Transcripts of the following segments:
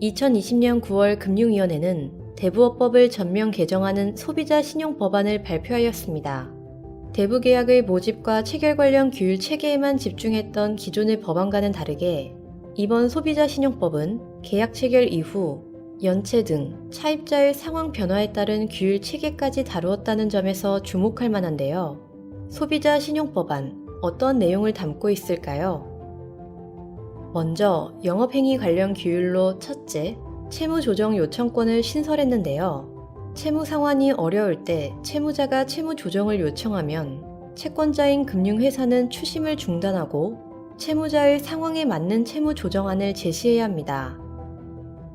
2020년 9월 금융위원회는 대부업법을 전면 개정하는 소비자 신용법안을 발표하였습니다. 대부계약의 모집과 체결 관련 규율 체계에만 집중했던 기존의 법안과는 다르게 이번 소비자 신용법은 계약 체결 이후 연체 등 차입자의 상황 변화에 따른 규율 체계까지 다루었다는 점에서 주목할 만한데요. 소비자 신용법안, 어떤 내용을 담고 있을까요? 먼저 영업행위 관련 규율로 첫째, 채무조정 요청권을 신설했는데요. 채무 상환이 어려울 때 채무자가 채무 조정을 요청하면 채권자인 금융회사는 추심을 중단하고 채무자의 상황에 맞는 채무 조정안을 제시해야 합니다.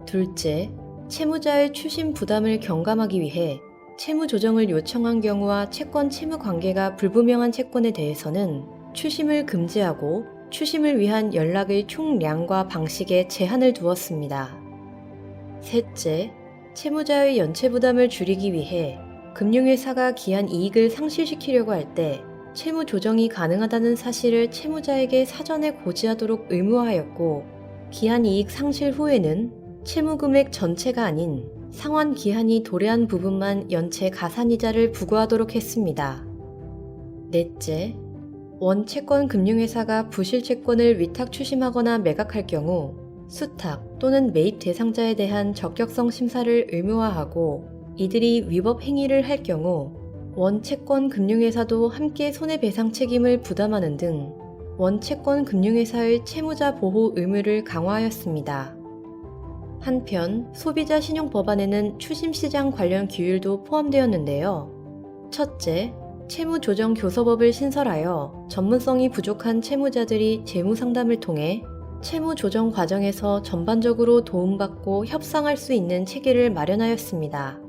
둘째, 채무자의 추심 부담을 경감하기 위해 채무 조정을 요청한 경우와 채권 채무 관계가 불분명한 채권에 대해서는 추심을 금지하고 추심을 위한 연락의 총량과 방식에 제한을 두었습니다. 셋째, 채무자의 연체 부담을 줄이기 위해 금융회사가 기한 이익을 상실시키려고 할 때 채무 조정이 가능하다는 사실을 채무자에게 사전에 고지하도록 의무화하였고, 기한 이익 상실 후에는 채무 금액 전체가 아닌 상환 기한이 도래한 부분만 연체 가산이자를 부과하도록 했습니다. 넷째, 원채권 금융회사가 부실채권을 위탁 추심하거나 매각할 경우 수탁 또는 매입 대상자에 대한 적격성 심사를 의무화하고, 이들이 위법 행위를 할 경우 원채권 금융회사도 함께 손해배상 책임을 부담하는 등 원채권 금융회사의 채무자 보호 의무를 강화하였습니다. 한편 소비자 신용법안에는 추심시장 관련 규율도 포함되었는데요. 첫째, 채무조정 교섭업을 신설하여 전문성이 부족한 채무자들이 재무상담을 통해 채무조정 과정에서 전반적으로 도움받고 협상할 수 있는 체계를 마련하였습니다.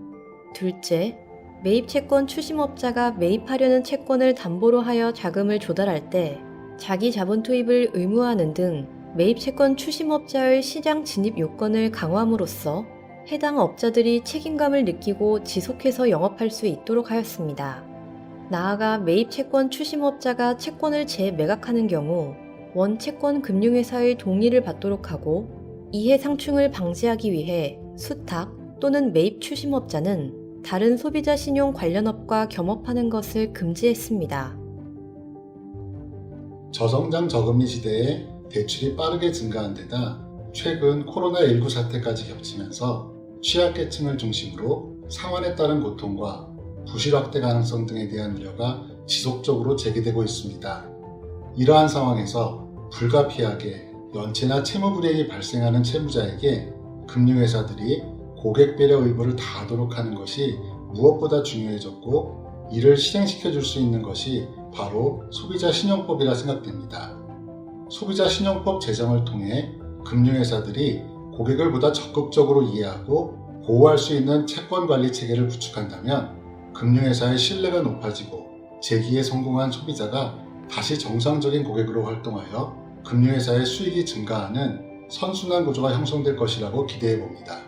둘째, 매입채권 추심업자가 매입하려는 채권을 담보로 하여 자금을 조달할 때 자기 자본 투입을 의무화하는 등 매입채권 추심업자의 시장 진입 요건을 강화함으로써 해당 업자들이 책임감을 느끼고 지속해서 영업할 수 있도록 하였습니다. 나아가 매입채권 추심업자가 채권을 재매각하는 경우 원채권 금융회사의 동의를 받도록 하고, 이해 상충을 방지하기 위해 수탁 또는 매입 추심업자는 다른 소비자 신용 관련업과 겸업하는 것을 금지했습니다. 저성장 저금리 시대에 대출이 빠르게 증가한 데다 최근 코로나19 사태까지 겹치면서 취약계층을 중심으로 상환에 따른 고통과 부실 확대 가능성 등에 대한 우려가 지속적으로 제기되고 있습니다. 이러한 상황에서 불가피하게 연체나 채무 불이행이 발생하는 채무자에게 금융회사들이 고객 배려 의무를 다하도록 하는 것이 무엇보다 중요해졌고, 이를 실행시켜 줄 수 있는 것이 바로 소비자 신용법이라 생각됩니다. 소비자 신용법 제정을 통해 금융회사들이 고객을 보다 적극적으로 이해하고 보호할 수 있는 채권 관리 체계를 구축한다면 금융회사의 신뢰가 높아지고 재기에 성공한 소비자가 다시 정상적인 고객으로 활동하여 금융회사의 수익이 증가하는 선순환 구조가 형성될 것이라고 기대해 봅니다.